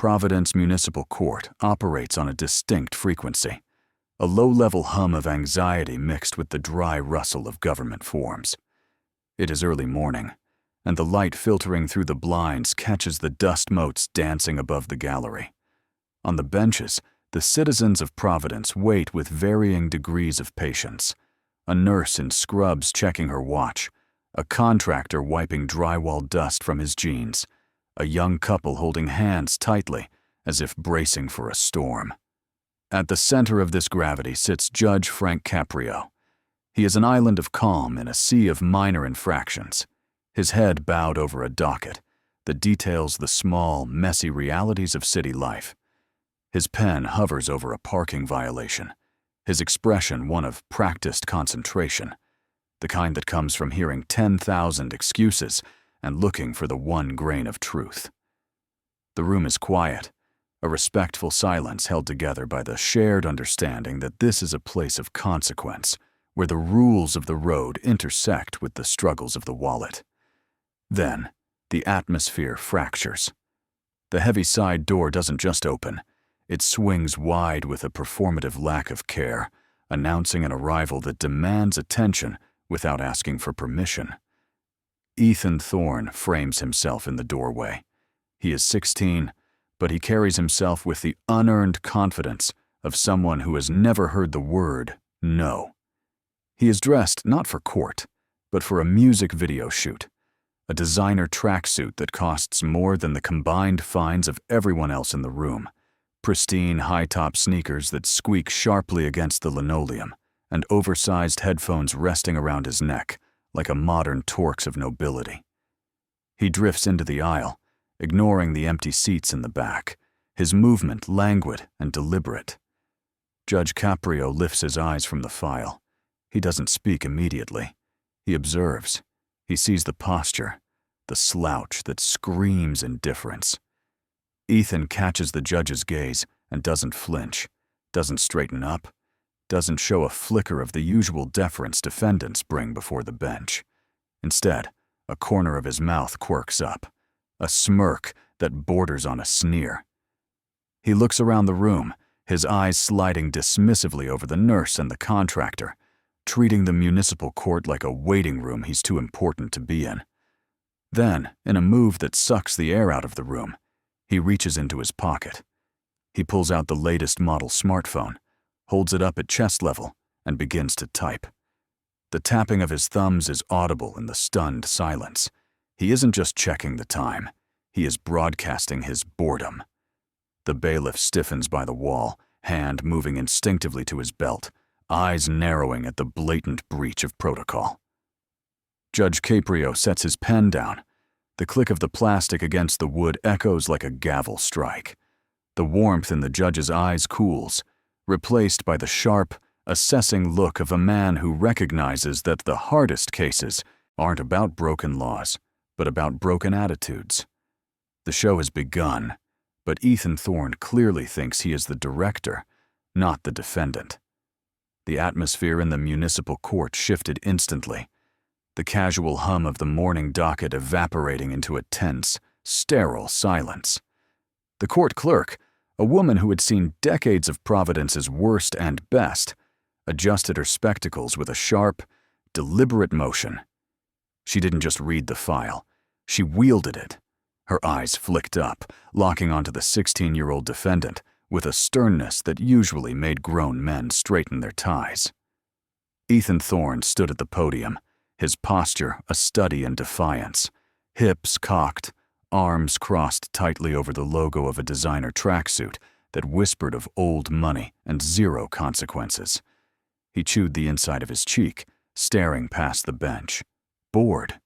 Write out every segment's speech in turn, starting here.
Providence Municipal Court operates on a distinct frequency, a low-level hum of anxiety mixed with the dry rustle of government forms. It is early morning, and the light filtering through the blinds catches the dust motes dancing above the gallery. On the benches, the citizens of Providence wait with varying degrees of patience. A nurse in scrubs checking her watch, a contractor wiping drywall dust from his jeans, a young couple holding hands tightly as if bracing for a storm. At the center of this gravity sits Judge Caprio. He is an island of calm in a sea of minor infractions, his head bowed over a docket that details the small, messy realities of city life. His pen hovers over a parking violation, his expression one of practiced concentration, the kind that comes from hearing 10,000 excuses and looking for the one grain of truth. The room is quiet, a respectful silence held together by the shared understanding that this is a place of consequence, where the rules of the road intersect with the struggles of the wallet. Then, the atmosphere fractures. The heavy side door doesn't just open, it swings wide with a performative lack of care, announcing an arrival that demands attention without asking for permission. Ethan Thorne frames himself in the doorway. He is 16, but he carries himself with the unearned confidence of someone who has never heard the word no. He is dressed not for court, but for a music video shoot, a designer tracksuit that costs more than the combined fines of everyone else in the room, pristine high-top sneakers that squeak sharply against the linoleum, and oversized headphones resting around his neck like a modern Torx of nobility. He drifts into the aisle, ignoring the empty seats in the back, his movement languid and deliberate. Judge Caprio lifts his eyes from the file. He doesn't speak immediately. He observes. He sees the posture, the slouch that screams indifference. Ethan catches the judge's gaze and doesn't flinch, doesn't straighten up, doesn't show a flicker of the usual deference defendants bring before the bench. Instead, a corner of his mouth quirks up, a smirk that borders on a sneer. He looks around the room, his eyes sliding dismissively over the nurse and the contractor, treating the municipal court like a waiting room he's too important to be in. Then, in a move that sucks the air out of the room, he reaches into his pocket. He pulls out the latest model smartphone, holds it up at chest level, and begins to type. The tapping of his thumbs is audible in the stunned silence. He isn't just checking the time. He is broadcasting his boredom. The bailiff stiffens by the wall, hand moving instinctively to his belt, eyes narrowing at the blatant breach of protocol. Judge Caprio sets his pen down. The click of the plastic against the wood echoes like a gavel strike. The warmth in the judge's eyes cools, replaced by the sharp, assessing look of a man who recognizes that the hardest cases aren't about broken laws, but about broken attitudes. The show has begun, but Ethan Thorne clearly thinks he is the director, not the defendant. The atmosphere in the municipal court shifted instantly, the casual hum of the morning docket evaporating into a tense, sterile silence. The court clerk, a woman who had seen decades of Providence's worst and best, adjusted her spectacles with a sharp, deliberate motion. She didn't just read the file, she wielded it. Her eyes flicked up, locking onto the 16-year-old defendant with a sternness that usually made grown men straighten their ties. Ethan Thorne stood at the podium, his posture a study in defiance, hips cocked, arms crossed tightly over the logo of a designer tracksuit that whispered of old money and zero consequences. He chewed the inside of his cheek, staring past the bench, bored.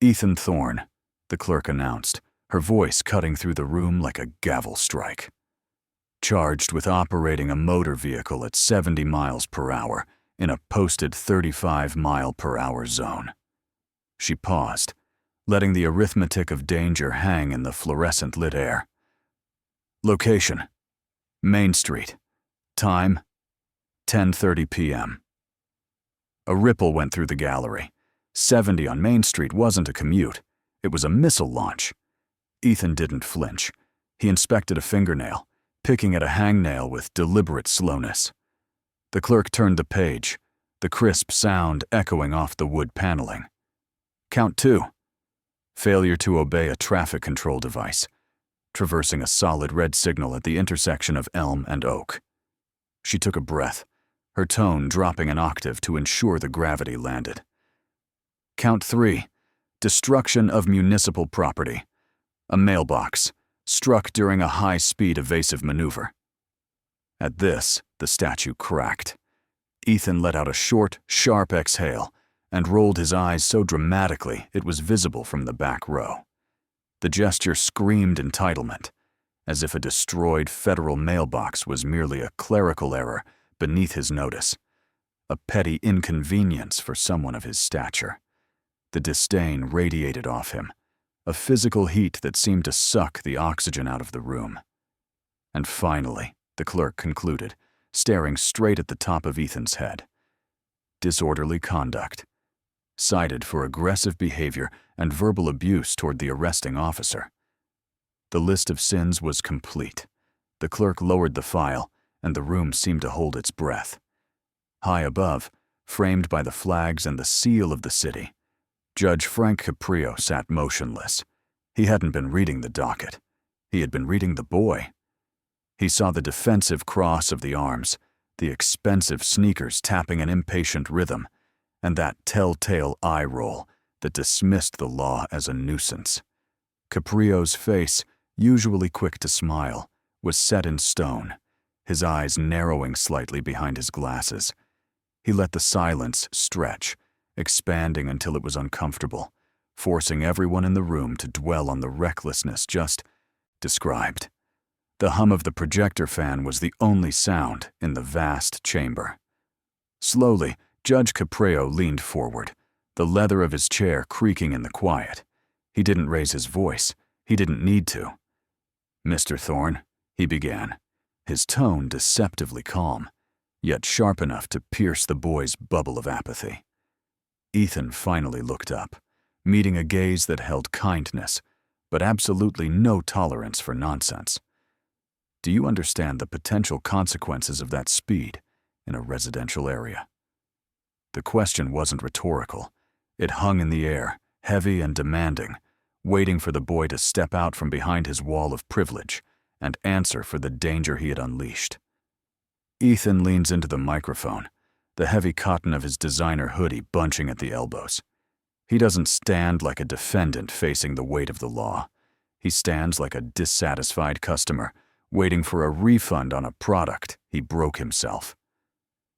Ethan Thorne, the clerk announced, her voice cutting through the room like a gavel strike. Charged with operating a motor vehicle at 70 miles per hour in a posted 35-mile-per-hour zone. She paused, letting the arithmetic of danger hang in the fluorescent-lit air. Location: Main Street. Time: 10:30 p.m. A ripple went through the gallery. 70 on Main Street wasn't a commute. It was a missile launch. Ethan didn't flinch. He inspected a fingernail, picking at a hangnail with deliberate slowness. The clerk turned the page, the crisp sound echoing off the wood paneling. Count 2. Failure to obey a traffic control device, traversing a solid red signal at the intersection of Elm and Oak. She took a breath, her tone dropping an octave to ensure the gravity landed. Count 3. Destruction of municipal property. A mailbox, struck during a high-speed evasive maneuver. At this, the statue cracked. Ethan let out a short, sharp exhale and rolled his eyes so dramatically it was visible from the back row. The gesture screamed entitlement, as if a destroyed federal mailbox was merely a clerical error beneath his notice, a petty inconvenience for someone of his stature. The disdain radiated off him, a physical heat that seemed to suck the oxygen out of the room. And finally, the clerk concluded, staring straight at the top of Ethan's head. Disorderly conduct. Cited for aggressive behavior and verbal abuse toward the arresting officer. The list of sins was complete. The clerk lowered the file, and the room seemed to hold its breath. High above, framed by the flags and the seal of the city, Judge Frank Caprio sat motionless. He hadn't been reading the docket. He had been reading the boy. He saw the defensive cross of the arms, the expensive sneakers tapping an impatient rhythm, and that telltale eye roll that dismissed the law as a nuisance. Caprio's face, usually quick to smile, was set in stone, his eyes narrowing slightly behind his glasses. He let the silence stretch, expanding until it was uncomfortable, forcing everyone in the room to dwell on the recklessness just described. The hum of the projector fan was the only sound in the vast chamber. Slowly, Judge Caprio leaned forward, the leather of his chair creaking in the quiet. He didn't raise his voice. He didn't need to. "Mr. Thorne," he began, his tone deceptively calm, yet sharp enough to pierce the boy's bubble of apathy. Ethan finally looked up, meeting a gaze that held kindness, but absolutely no tolerance for nonsense. "Do you understand the potential consequences of that speed in a residential area?" The question wasn't rhetorical. It hung in the air, heavy and demanding, waiting for the boy to step out from behind his wall of privilege and answer for the danger he had unleashed. Ethan leans into the microphone, the heavy cotton of his designer hoodie bunching at the elbows. He doesn't stand like a defendant facing the weight of the law. He stands like a dissatisfied customer, waiting for a refund on a product he broke himself.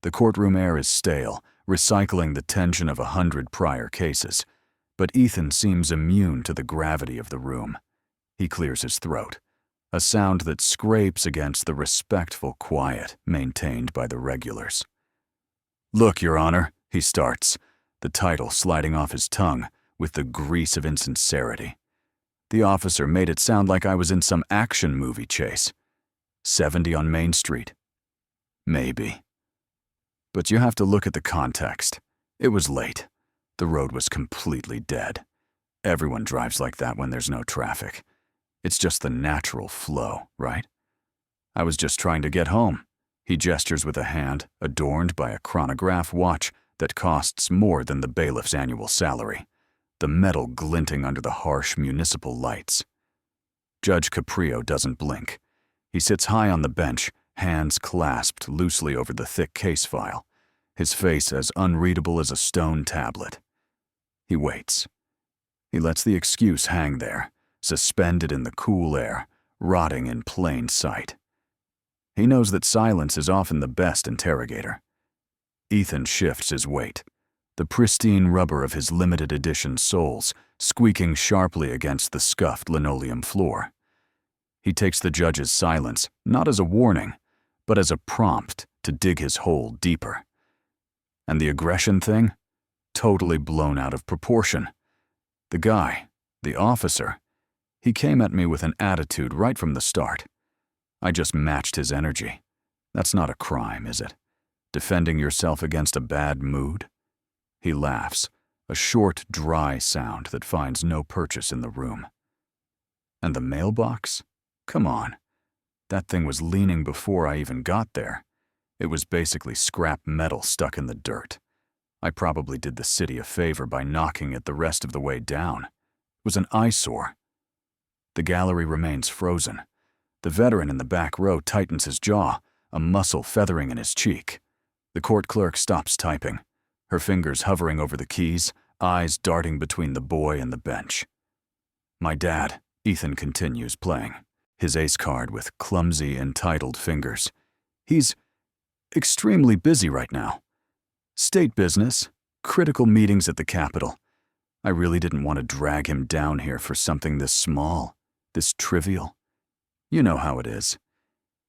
The courtroom air is stale, recycling the tension of 100 prior cases, but Ethan seems immune to the gravity of the room. He clears his throat, a sound that scrapes against the respectful quiet maintained by the regulars. "Look, Your Honor," he starts, the title sliding off his tongue with the grease of insincerity. The officer made it sound like I was in some action movie chase. 70 on Main Street. Maybe. But you have to look at the context. It was late. The road was completely dead. Everyone drives like that when there's no traffic. It's just the natural flow, right? I was just trying to get home. He gestures with a hand adorned by a chronograph watch that costs more than the bailiff's annual salary, the metal glinting under the harsh municipal lights. Judge Caprio doesn't blink. He sits high on the bench, hands clasped loosely over the thick case file, his face as unreadable as a stone tablet. He waits. He lets the excuse hang there, suspended in the cool air, rotting in plain sight. He knows that silence is often the best interrogator. Ethan shifts his weight, the pristine rubber of his limited edition soles squeaking sharply against the scuffed linoleum floor. He takes the judge's silence not as a warning, but as a prompt to dig his hole deeper. And the aggression thing? Totally blown out of proportion. The guy, the officer, he came at me with an attitude right from the start. I just matched his energy. That's not a crime, is it? Defending yourself against a bad mood? He laughs, a short, dry sound that finds no purchase in the room. And the mailbox? Come on. That thing was leaning before I even got there. It was basically scrap metal stuck in the dirt. I probably did the city a favor by knocking it the rest of the way down. It was an eyesore. The gallery remains frozen. The veteran in the back row tightens his jaw, a muscle feathering in his cheek. The court clerk stops typing, her fingers hovering over the keys, eyes darting between the boy and the bench. My dad, Ethan continues playing, his ace card with clumsy, entitled fingers. He's extremely busy right now. State business, critical meetings at the Capitol. I really didn't want to drag him down here for something this small, this trivial. You know how it is.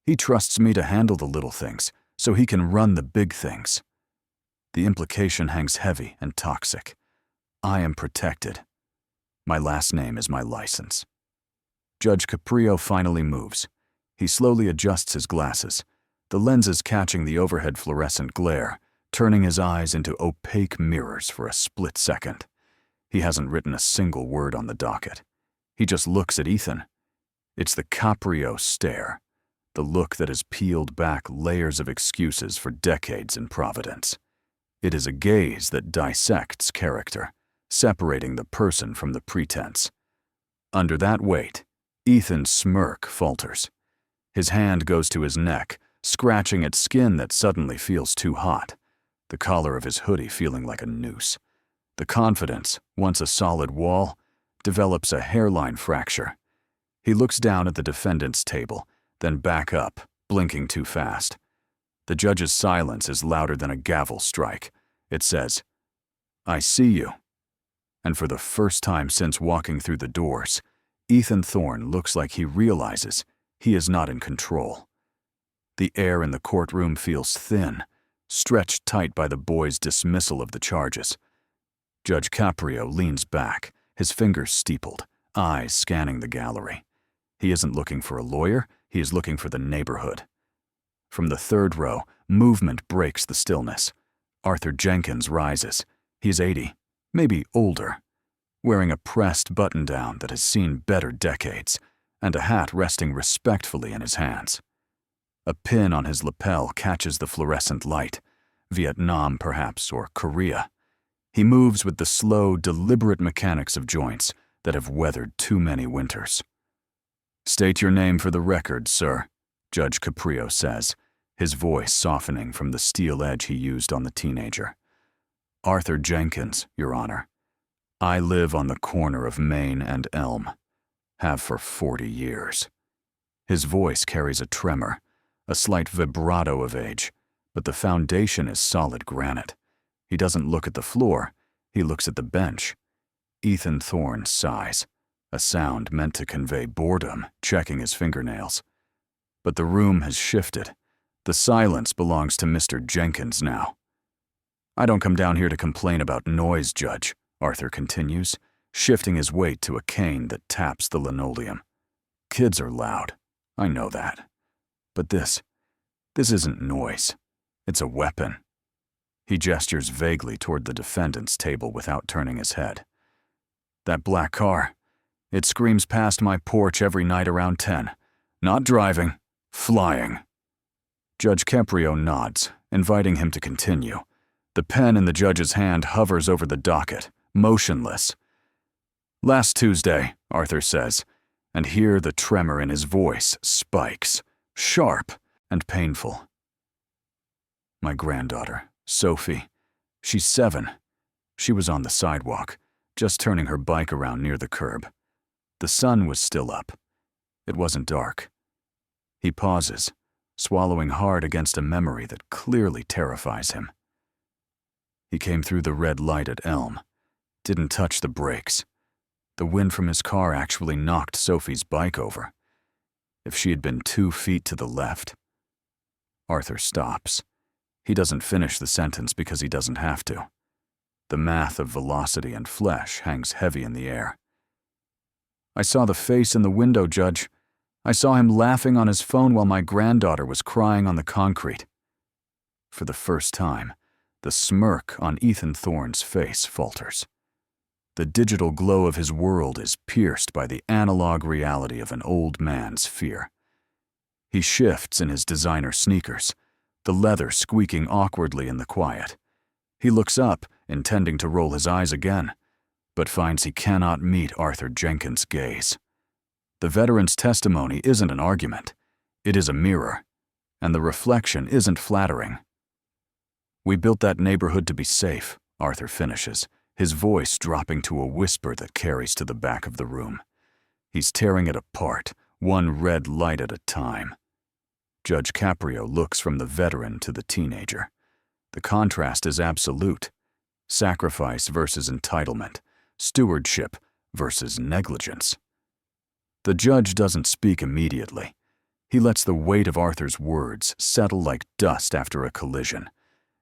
He trusts me to handle the little things, so he can run the big things. The implication hangs heavy and toxic. I am protected. My last name is my license. Judge Caprio finally moves. He slowly adjusts his glasses, the lenses catching the overhead fluorescent glare, turning his eyes into opaque mirrors for a split second. He hasn't written a single word on the docket. He just looks at Ethan. It's the Caprio stare, the look that has peeled back layers of excuses for decades in Providence. It is a gaze that dissects character, separating the person from the pretense. Under that weight, Ethan's smirk falters. His hand goes to his neck, scratching at skin that suddenly feels too hot, the collar of his hoodie feeling like a noose. The confidence, once a solid wall, develops a hairline fracture. He looks down at the defendant's table, then back up, blinking too fast. The judge's silence is louder than a gavel strike. It says, "I see you." And for the first time since walking through the doors, Ethan Thorne looks like he realizes he is not in control. The air in the courtroom feels thin, stretched tight by the boy's dismissal of the charges. Judge Caprio leans back, his fingers steepled, eyes scanning the gallery. He isn't looking for a lawyer, he is looking for the neighborhood. From the third row, movement breaks the stillness. Arthur Jenkins rises. He's 80, maybe older, wearing a pressed button-down that has seen better decades, and a hat resting respectfully in his hands. A pin on his lapel catches the fluorescent light. Vietnam, perhaps, or Korea. He moves with the slow, deliberate mechanics of joints that have weathered too many winters. "State your name for the record, sir," Judge Caprio says, his voice softening from the steel edge he used on the teenager. "Arthur Jenkins, Your Honor. I live on the corner of Main and Elm. Have for 40 years. His voice carries a tremor, a slight vibrato of age, but the foundation is solid granite. He doesn't look at the floor, he looks at the bench. Ethan Thorne sighs, a sound meant to convey boredom, checking his fingernails. But the room has shifted. The silence belongs to Mr. Jenkins now. "I don't come down here to complain about noise, Judge," Arthur continues, shifting his weight to a cane that taps the linoleum. "Kids are loud, I know that. But this isn't noise. It's a weapon." He gestures vaguely toward the defendant's table without turning his head. "That black car, it screams past my porch every night around 10. Not driving, flying." Judge Caprio nods, inviting him to continue. The pen in the judge's hand hovers over the docket, motionless. "Last Tuesday," Arthur says, and here the tremor in his voice spikes, sharp and painful. "My granddaughter, Sophie, she's 7. She was on the sidewalk, just turning her bike around near the curb. The sun was still up. It wasn't dark." He pauses, swallowing hard against a memory that clearly terrifies him. He came through the red light at Elm, didn't touch the brakes. The wind from his car actually knocked Sophie's bike over. If she had been 2 feet to the left. Arthur stops. He doesn't finish the sentence because he doesn't have to. The math of velocity and flesh hangs heavy in the air. "I saw the face in the window, Judge. I saw him laughing on his phone while my granddaughter was crying on the concrete." For the first time, the smirk on Ethan Thorne's face falters. The digital glow of his world is pierced by the analog reality of an old man's fear. He shifts in his designer sneakers, the leather squeaking awkwardly in the quiet. He looks up, intending to roll his eyes again, but finds he cannot meet Arthur Jenkins' gaze. The veteran's testimony isn't an argument. It is a mirror, and the reflection isn't flattering. "We built that neighborhood to be safe," Arthur finishes, his voice dropping to a whisper that carries to the back of the room. He's tearing it apart, one red light at a time. Judge Caprio looks from the veteran to the teenager. The contrast is absolute. Sacrifice versus entitlement, stewardship versus negligence. The judge doesn't speak immediately. He lets the weight of Arthur's words settle like dust after a collision,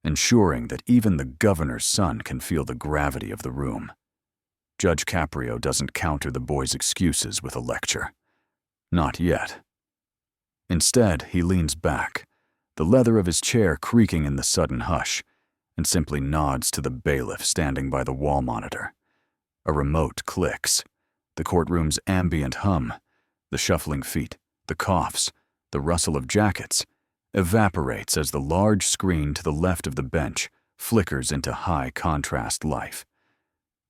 ensuring that even the governor's son can feel the gravity of the room. Judge Caprio doesn't counter the boy's excuses with a lecture. Not yet. Instead, he leans back, the leather of his chair creaking in the sudden hush, and simply nods to the bailiff standing by the wall monitor. A remote clicks. The courtroom's ambient hum, the shuffling feet, the coughs, the rustle of jackets, evaporates as the large screen to the left of the bench flickers into high-contrast life.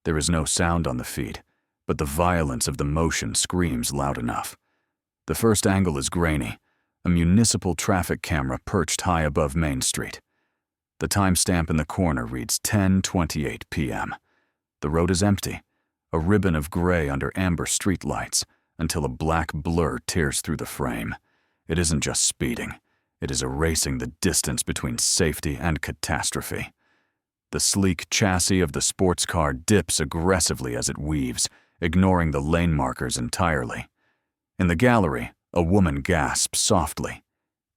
There is no sound on the feed, but the violence of the motion screams loud enough. The first angle is grainy, a municipal traffic camera perched high above Main Street. The timestamp in the corner reads 10:28 p.m. The road is empty, a ribbon of gray under amber streetlights, until a black blur tears through the frame. It isn't just speeding. It is erasing the distance between safety and catastrophe. The sleek chassis of the sports car dips aggressively as it weaves, ignoring the lane markers entirely. In the gallery, a woman gasps softly.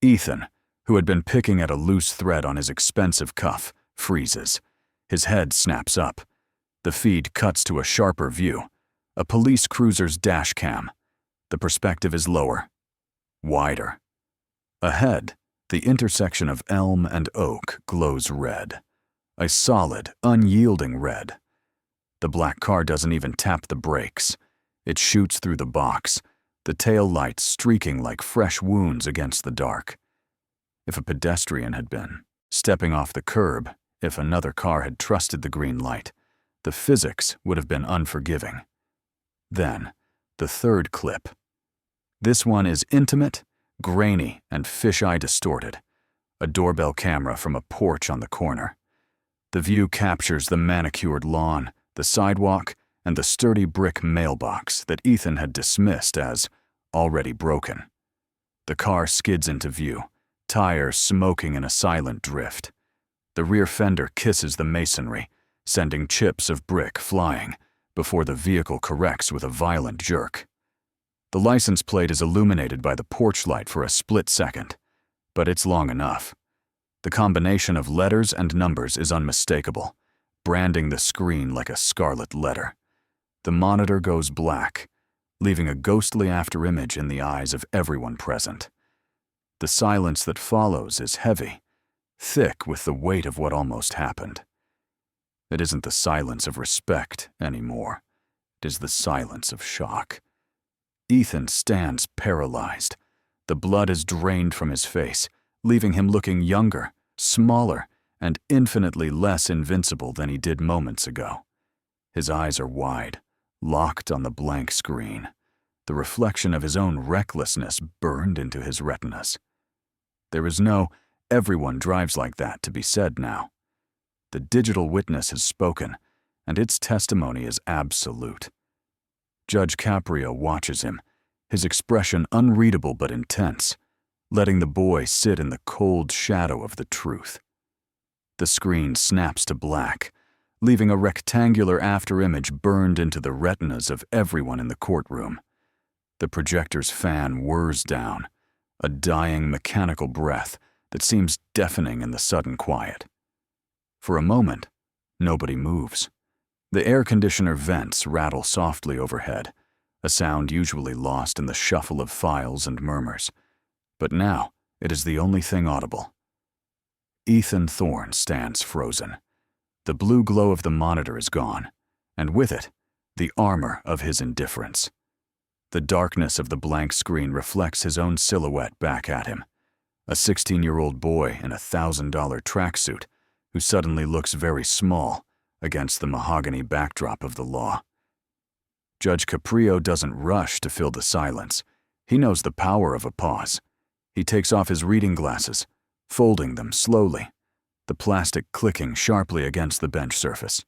Ethan, who had been picking at a loose thread on his expensive cuff, freezes. His head snaps up. The feed cuts to a sharper view, a police cruiser's dash cam. The perspective is lower, wider. Ahead, the intersection of elm and oak glows red. A solid, unyielding red. The black car doesn't even tap the brakes. It shoots through the box, the tail lights streaking like fresh wounds against the dark. If a pedestrian had been stepping off the curb, if another car had trusted the green light, the physics would have been unforgiving. Then, the third clip. This one is intimate, grainy, and fisheye distorted. A doorbell camera from a porch on the corner. The view captures the manicured lawn, the sidewalk, and the sturdy brick mailbox that Ethan had dismissed as already broken. The car skids into view, tires smoking in a silent drift. The rear fender kisses the masonry, sending chips of brick flying before the vehicle corrects with a violent jerk. The license plate is illuminated by the porch light for a split second, but it's long enough. The combination of letters and numbers is unmistakable, branding the screen like a scarlet letter. The monitor goes black, leaving a ghostly afterimage in the eyes of everyone present. The silence that follows is heavy, thick with the weight of what almost happened. It isn't the silence of respect anymore. It is the silence of shock. Ethan stands paralyzed. The blood is drained from his face, leaving him looking younger, smaller, and infinitely less invincible than he did moments ago. His eyes are wide, locked on the blank screen, the reflection of his own recklessness burned into his retinas. There is no "everyone drives like that" to be said now. The digital witness has spoken, and its testimony is absolute. Judge Caprio watches him, his expression unreadable but intense, letting the boy sit in the cold shadow of the truth. The screen snaps to black, leaving a rectangular afterimage burned into the retinas of everyone in the courtroom. The projector's fan whirs down, a dying mechanical breath that seems deafening in the sudden quiet. For a moment, nobody moves. The air conditioner vents rattle softly overhead, a sound usually lost in the shuffle of files and murmurs. But now, it is the only thing audible. Ethan Thorne stands frozen. The blue glow of the monitor is gone, and with it, the armor of his indifference. The darkness of the blank screen reflects his own silhouette back at him, a 16-year-old boy in a $1,000 tracksuit who suddenly looks very small against the mahogany backdrop of the law. Judge Caprio doesn't rush to fill the silence. He knows the power of a pause. He takes off his reading glasses, folding them slowly, the plastic clicking sharply against the bench surface.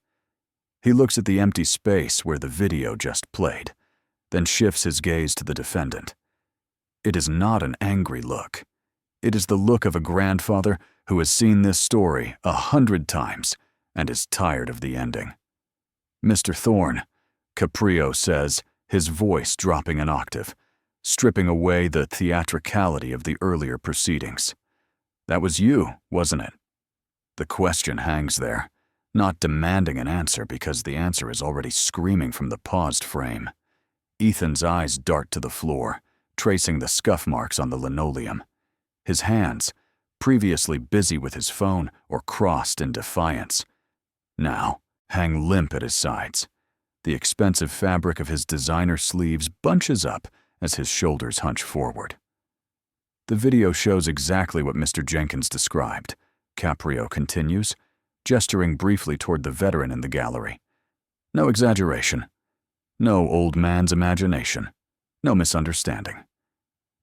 He looks at the empty space where the video just played, then shifts his gaze to the defendant. It is not an angry look. It is the look of a grandfather who has seen this story 100 times and is tired of the ending. "Mr. Thorne," Caprio says, his voice dropping an octave, stripping away the theatricality of the earlier proceedings. "That was you, wasn't it?" The question hangs there, not demanding an answer because the answer is already screaming from the paused frame. Ethan's eyes dart to the floor, tracing the scuff marks on the linoleum. His hands, previously busy with his phone or crossed in defiance, now hang limp at his sides. The expensive fabric of his designer sleeves bunches up as his shoulders hunch forward. "The video shows exactly what Mr. Jenkins described," Caprio continues, gesturing briefly toward the veteran in the gallery. "No exaggeration. No old man's imagination. No misunderstanding.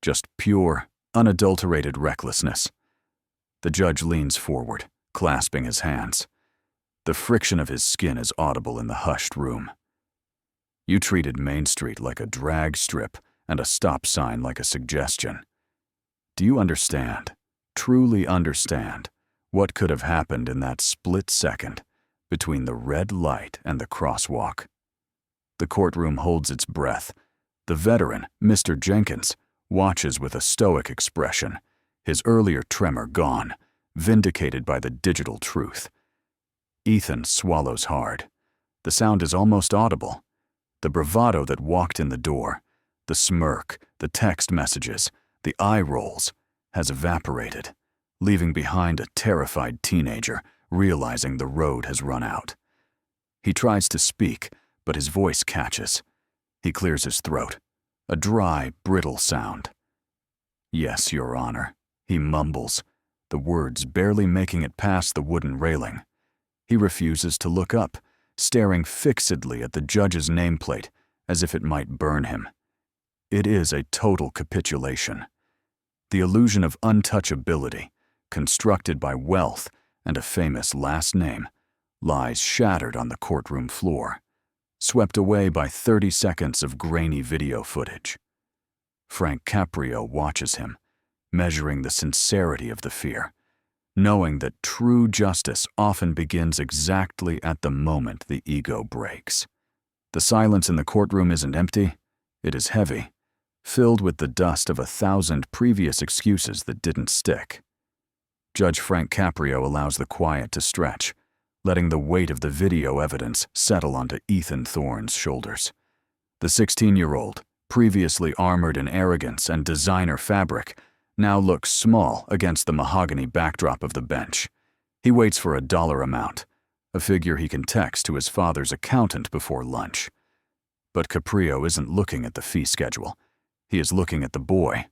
Just pure, unadulterated recklessness." The judge leans forward, clasping his hands. The friction of his skin is audible in the hushed room. "You treated Main Street like a drag strip and a stop sign like a suggestion. Do you understand, truly understand, what could have happened in that split second between the red light and the crosswalk?" The courtroom holds its breath. The veteran, Mr. Jenkins, watches with a stoic expression, his earlier tremor gone, vindicated by the digital truth. Ethan swallows hard. The sound is almost audible. The bravado that walked in the door, the smirk, the text messages, the eye rolls, has evaporated, leaving behind a terrified teenager realizing the road has run out. He tries to speak, but his voice catches. He clears his throat, a dry, brittle sound. "Yes, Your Honor," he mumbles, the words barely making it past the wooden railing. He refuses to look up, staring fixedly at the judge's nameplate as if it might burn him. It is a total capitulation. The illusion of untouchability, constructed by wealth and a famous last name, lies shattered on the courtroom floor, swept away by 30 seconds of grainy video footage. Frank Caprio watches him, measuring the sincerity of the fear, knowing that true justice often begins exactly at the moment the ego breaks. The silence in the courtroom isn't empty, it is heavy, filled with the dust of 1,000 previous excuses that didn't stick. Judge Frank Caprio allows the quiet to stretch, letting the weight of the video evidence settle onto Ethan Thorne's shoulders. The 16-year-old, previously armored in arrogance and designer fabric, now looks small against the mahogany backdrop of the bench. He waits for a dollar amount, a figure he can text to his father's accountant before lunch. But Caprio isn't looking at the fee schedule. He is looking at the boy.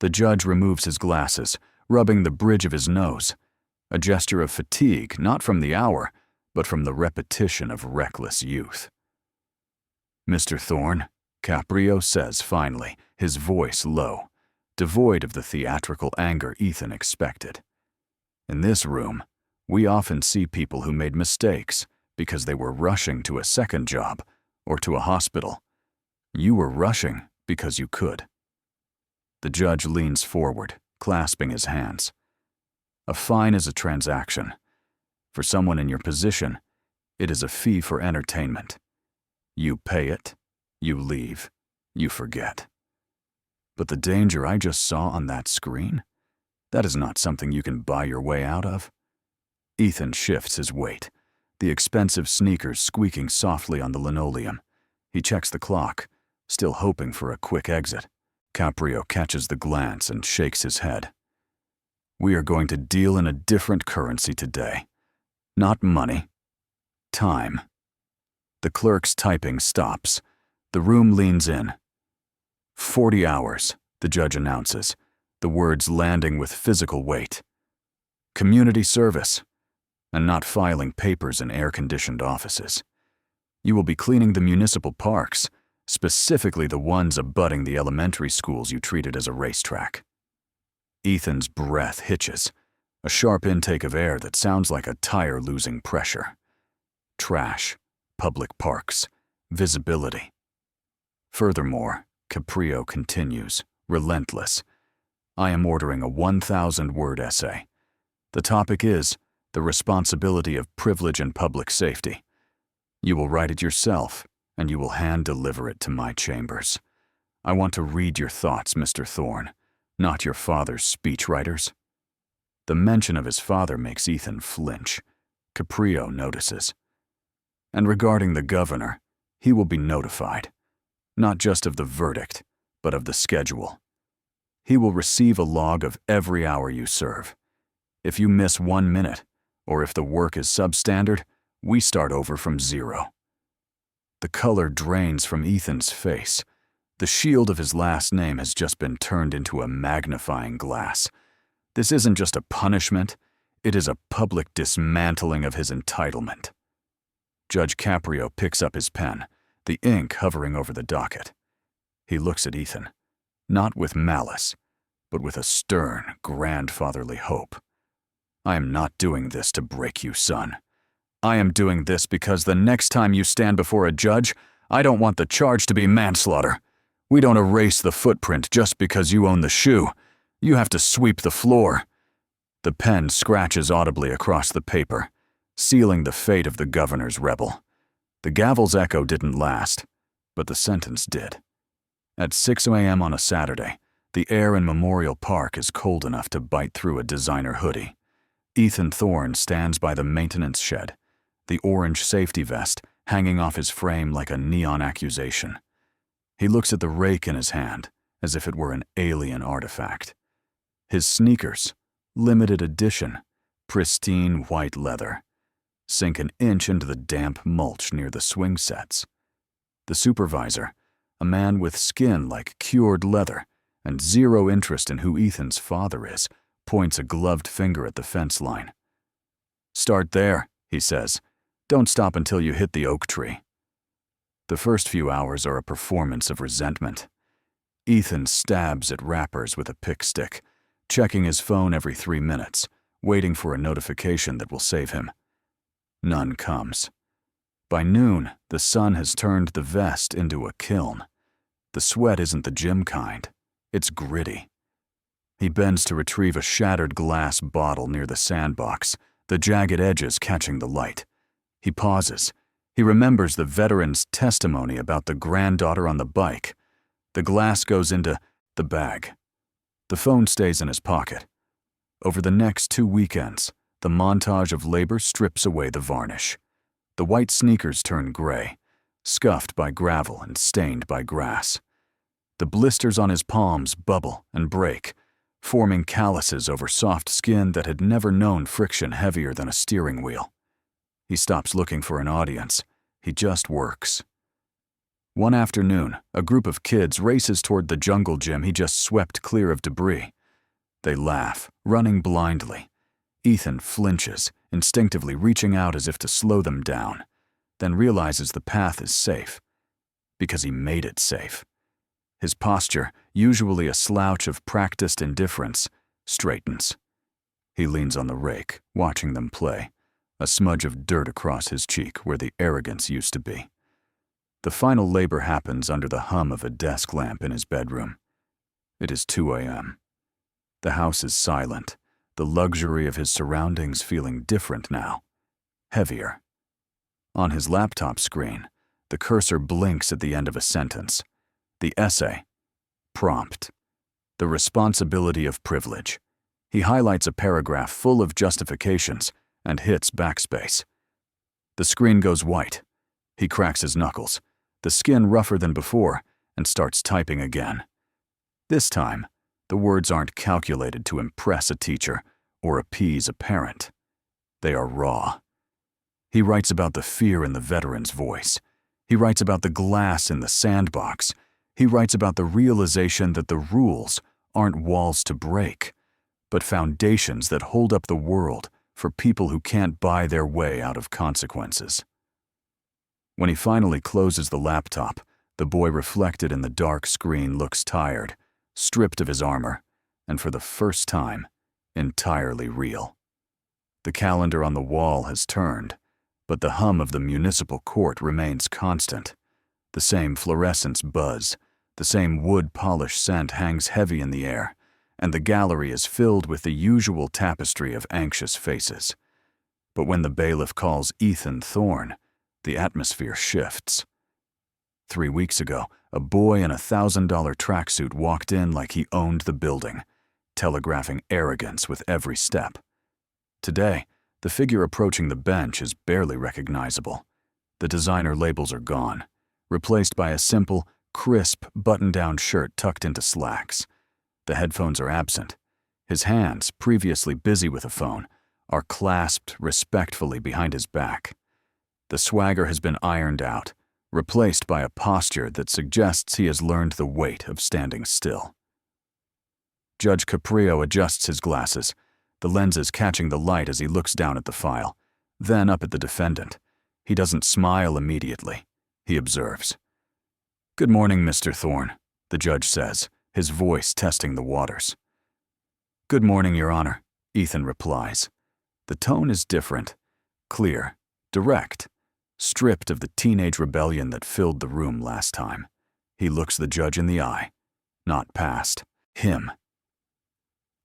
The judge removes his glasses, rubbing the bridge of his nose, a gesture of fatigue not from the hour, but from the repetition of reckless youth. "Mr. Thorne," Caprio says finally, his voice low, devoid of the theatrical anger Ethan expected. "In this room, we often see people who made mistakes because they were rushing to a second job or to a hospital. You were rushing because you could." The judge leans forward, clasping his hands. "A fine is a transaction. For someone in your position, it is a fee for entertainment. You pay it, you leave, you forget. But the danger I just saw on that screen, that is not something you can buy your way out of." Ethan shifts his weight, the expensive sneakers squeaking softly on the linoleum. He checks the clock, still hoping for a quick exit. Caprio catches the glance and shakes his head. "We are going to deal in a different currency today. Not money. Time." The clerk's typing stops. The room leans in. 40 hours, the judge announces, the words landing with physical weight. Community service, and not filing papers in air-conditioned offices. You will be cleaning the municipal parks, specifically the ones abutting the elementary schools you treated as a racetrack. Ethan's breath hitches, a sharp intake of air that sounds like a tire losing pressure. Trash, public parks, visibility. Furthermore, Caprio continues, relentless. I am ordering a 1,000-word essay. The topic is the responsibility of privilege and public safety. You will write it yourself, and you will hand-deliver it to my chambers. I want to read your thoughts, Mr. Thorne, not your father's speechwriters. The mention of his father makes Ethan flinch. Caprio notices. And regarding the governor, he will be notified, not just of the verdict, but of the schedule. He will receive a log of every hour you serve. If you miss 1 minute, or if the work is substandard, we start over from 0. The color drains from Ethan's face. The shield of his last name has just been turned into a magnifying glass. This isn't just a punishment, it is a public dismantling of his entitlement. Judge Caprio picks up his pen, the ink hovering over the docket. He looks at Ethan, not with malice, but with a stern, grandfatherly hope. I am not doing this to break you, son. I am doing this because the next time you stand before a judge, I don't want the charge to be manslaughter. We don't erase the footprint just because you own the shoe. You have to sweep the floor. The pen scratches audibly across the paper, sealing the fate of the governor's rebel. The gavel's echo didn't last, but the sentence did. At 6 a.m. on a Saturday, the air in Memorial Park is cold enough to bite through a designer hoodie. Ethan Thorne stands by the maintenance shed, the orange safety vest hanging off his frame like a neon accusation. He looks at the rake in his hand as if it were an alien artifact. His sneakers, limited edition, pristine white leather, sink an inch into the damp mulch near the swing sets. The supervisor, a man with skin like cured leather and zero interest in who Ethan's father is, points a gloved finger at the fence line. Start there, he says. Don't stop until you hit the oak tree. The first few hours are a performance of resentment. Ethan stabs at wrappers with a pick stick, checking his phone every 3 minutes, waiting for a notification that will save him. None comes. By noon, the sun has turned the vest into a kiln. The sweat isn't the gym kind. It's gritty. He bends to retrieve a shattered glass bottle near the sandbox, the jagged edges catching the light. He pauses. He remembers the veteran's testimony about the granddaughter on the bike. The glass goes into the bag. The phone stays in his pocket. Over the next 2 weekends, the montage of labor strips away the varnish. The white sneakers turn gray, scuffed by gravel and stained by grass. The blisters on his palms bubble and break, forming calluses over soft skin that had never known friction heavier than a steering wheel. He stops looking for an audience. He just works. One afternoon, a group of kids races toward the jungle gym he just swept clear of debris. They laugh, running blindly. Ethan flinches, instinctively reaching out as if to slow them down, then realizes the path is safe, because he made it safe. His posture, usually a slouch of practiced indifference, straightens. He leans on the rake, watching them play, a smudge of dirt across his cheek where the arrogance used to be. The final labor happens under the hum of a desk lamp in his bedroom. It is 2 a.m. The house is silent, the luxury of his surroundings feeling different now, heavier. On his laptop screen, the cursor blinks at the end of a sentence. The essay. Prompt. The responsibility of privilege. He highlights a paragraph full of justifications and hits backspace. The screen goes white. He cracks his knuckles, the skin rougher than before, and starts typing again. This time, the words aren't calculated to impress a teacher or appease a parent. They are raw. He writes about the fear in the veteran's voice, He writes about the glass in the sandbox. He writes about the realization that the rules aren't walls to break, but foundations that hold up the world for people who can't buy their way out of consequences. When he finally closes the laptop, the boy reflected in the dark screen looks tired, stripped of his armor, and for the first time, entirely real. The calendar on the wall has turned, but the hum of the municipal court remains constant. The same fluorescence buzz, the same wood polish scent hangs heavy in the air, and the gallery is filled with the usual tapestry of anxious faces. But when the bailiff calls Ethan Thorne, the atmosphere shifts. 3 weeks ago, a boy in a $1,000 tracksuit walked in like he owned the building, telegraphing arrogance with every step. Today, the figure approaching the bench is barely recognizable. The designer labels are gone, replaced by a simple, crisp, button-down shirt tucked into slacks. The headphones are absent. His hands, previously busy with a phone, are clasped respectfully behind his back. The swagger has been ironed out, replaced by a posture that suggests he has learned the weight of standing still. Judge Caprio adjusts his glasses, the lenses catching the light as he looks down at the file, then up at the defendant. He doesn't smile immediately. He observes. "Good morning, Mr. Thorne," the judge says, his voice testing the waters. "Good morning, Your Honor," Ethan replies. The tone is different, clear, direct, stripped of the teenage rebellion that filled the room last time. He looks the judge in the eye, not past him.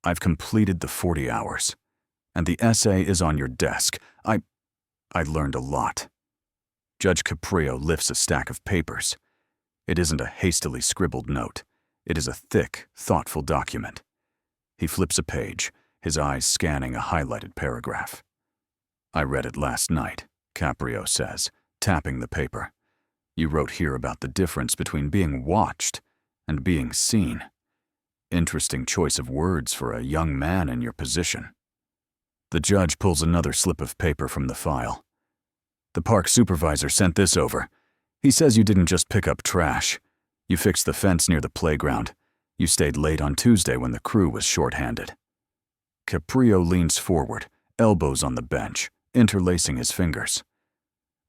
"I've completed the 40 hours, and the essay is on your desk. I learned a lot." Judge Caprio lifts a stack of papers. It isn't a hastily scribbled note. It is a thick, thoughtful document. He flips a page, his eyes scanning a highlighted paragraph. "I read it last night," Caprio says, tapping the paper. "You wrote here about the difference between being watched and being seen. Interesting choice of words for a young man in your position." The judge pulls another slip of paper from the file. "The park supervisor sent this over. He says you didn't just pick up trash. You fixed the fence near the playground. You stayed late on Tuesday when the crew was short-handed." Caprio leans forward, elbows on the bench, interlacing his fingers.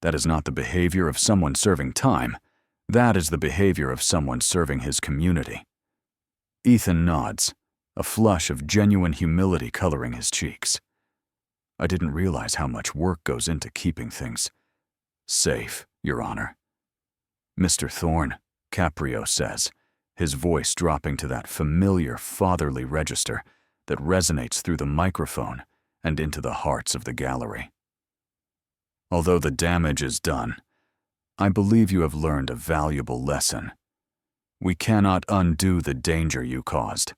That is not the behavior of someone serving time. That is the behavior of someone serving his community. Ethan nods, a flush of genuine humility coloring his cheeks. "I didn't realize how much work goes into keeping things safe, Your Honor." "Mr. Thorne," Caprio says, his voice dropping to that familiar fatherly register that resonates through the microphone and into the hearts of the gallery. "Although the damage is done, I believe you have learned a valuable lesson. We cannot undo the danger you caused.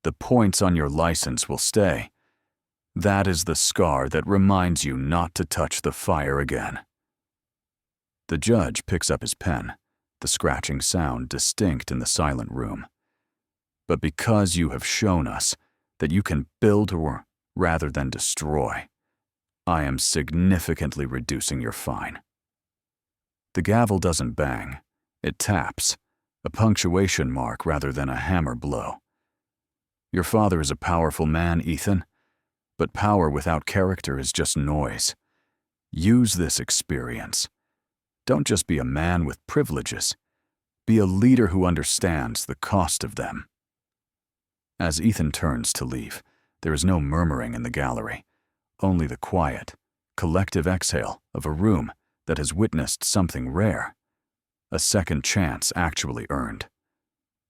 The points on your license will stay. That is the scar that reminds you not to touch the fire again." The judge picks up his pen, the scratching sound distinct in the silent room. "But because you have shown us that you can build rather than destroy, I am significantly reducing your fine." The gavel doesn't bang. It taps, a punctuation mark rather than a hammer blow. "Your father is a powerful man, Ethan, but power without character is just noise. Use this experience. Don't just be a man with privileges. Be a leader who understands the cost of them." As Ethan turns to leave, there is no murmuring in the gallery, only the quiet, collective exhale of a room that has witnessed something rare, a second chance actually earned.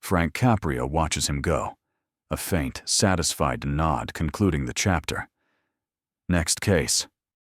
Frank Caprio watches him go, a faint, satisfied nod concluding the chapter. "Next case,"